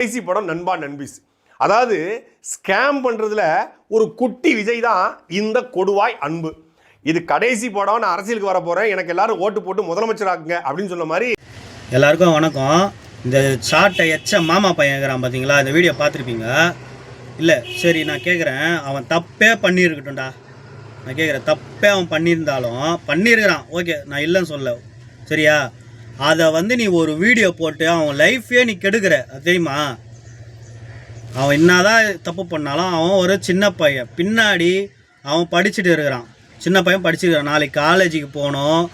கடைசி படம் நண்பா நண்பீஸ். அதாவது ஸ்கேம் பண்றதுல ஒரு குட்டி விஜய் தான் இந்த கொடுவாய் அன்பு. இது கடைசி படம், நான் அரசியலுக்கு வர போறேன், எனக்கு எல்லாரும் ஓட்டு போட்டு முதலமைச்சர் ஆக்குங்க அப்படின்னு சொன்ன மாதிரி. எல்லாருக்கும் வணக்கம். இந்த ஷார்ட்டை எச்ச மாமா பையன் இருக்கிறான் பார்த்தீங்களா, இந்த வீடியோ பார்த்துருப்பீங்க இல்லை? சரி, நான் கேட்குறேன், அவன் தப்பே பண்ணியிருக்கட்டும்டா. நான் கேட்குறேன், தப்பே அவன் பண்ணியிருக்கிறான், ஓகே, நான் இல்லைன்னு சொல்ல, சரியா? அதை நீ ஒரு வீடியோ போட்டு அவன் லைஃபே நீ கெடுக்கிற, அது தெரியுமா? அவன் என்னதான் தப்பு பண்ணாலும் அவன் ஒரு சின்ன பையன், பின்னாடி அவன் படிச்சுட்டு இருக்கிறான், சின்ன பையன் படிச்சுருக்கிறான். நாளைக்கு காலேஜுக்கு போகணும்,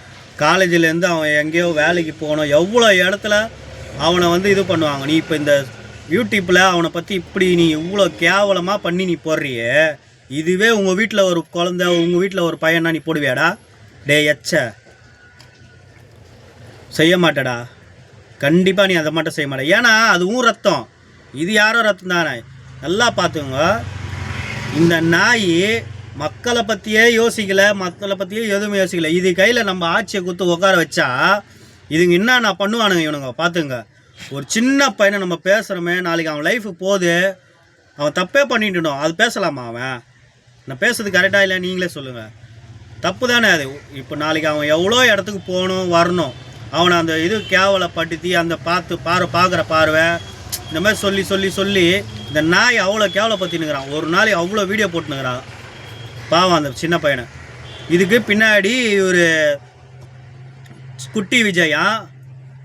காலேஜிலேருந்து அவன் எங்கேயோ வேலைக்கு போகணும், எவ்வளோ இடத்துல அவனை இது பண்ணுவாங்க. நீ இப்போ இந்த யூடியூப்பில் அவனை பற்றி இப்படி நீ இவ்வளோ கேவலமாக பண்ணி நீ போடுறியே, இதுவே உங்கள் வீட்டில் ஒரு குழந்த, உங்கள் வீட்டில் ஒரு பையனா நீ போடுவியாடா? டே எச்ச, செய்ய மாட்டடா, கண்டிப்பாக நீ அதை மட்டும் செய்ய மாட்டே. ஏன்னா அதுவும் ரத்தம், இது யாரோ ரத்தம் தானே. நல்லா பார்த்துங்க, இந்த நாய் மக்களை பற்றியே யோசிக்கலை, மக்களை பற்றியே எதுவுமே யோசிக்கலை. இது கையில் நம்ம ஆட்சியை கொடுத்து உட்கார வச்சா இதுங்க என்னென்ன பண்ணுவானுங்க இவனுங்க பார்த்துங்க. ஒரு சின்ன பையனை நம்ம பேசுகிறோமே, நாளைக்கு அவன் லைஃபு போகுது, அவன் தப்பே பண்ணிட்டுனோம், அது பேசலாமா? அவன் நான் பேசுறது கரெக்டாக இல்லை, நீங்களே சொல்லுங்கள். தப்பு தானே அது. இப்போ நாளைக்கு அவன் எவ்வளோ இடத்துக்கு போகணும் வரணும், அவனை அந்த கேவலப்படுத்தி அந்த பார்க்குற பார்வை இந்த மாதிரி சொல்லி சொல்லி சொல்லி இந்த நாய் அவ்வளோ கேவலப்படுத்தினுங்கிறான். ஒரு நாளைக்கு அவ்வளோ வீடியோ போட்டுனுங்கிறான் பாவம் அந்த சின்ன பையனை. இதுக்கு பின்னாடி ஒரு குட்டி விஜயா,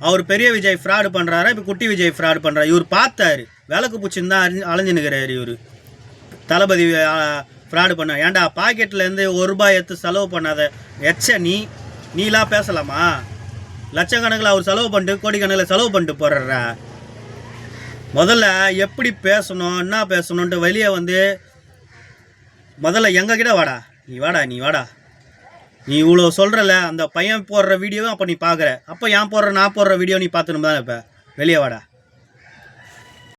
அவர் பெரிய விஜய் ஃப்ராடு பண்ணுறாரா, இப்போ குட்டி விஜய் ஃப்ராடு பண்ணுறாரு. இவர் பார்த்தாரு, விளக்கு பூச்சின்னு தான் அலைஞ்சுனுக்கிறாரு இவர். தளபதி ஃப்ராடு பண்ண, ஏன்டா பாக்கெட்லேருந்து ₹1 எடுத்து செலவு பண்ணாத எச்ச நீலாம் பேசலாமா? லட்சக்கணக்கில் அவர் செலவு பண்ணிட்டு, கோடிக்கணக்கில் செலவு பண்ணிட்டு போடுற. முதல்ல எப்படி பேசணும், என்ன பேசணுன்ட்டு வெளியே முதல்ல எங்ககிட்ட வாடா, நீ வாடா. நீ இவ்வளோ சொல்கிறல, அந்த பையன் போடுற வீடியோவும் அப்போ நீ பார்க்குற, அப்போ நான் போடுற வீடியோ நீ பார்த்துன்னு தான் இப்போ வெளியே வாடா.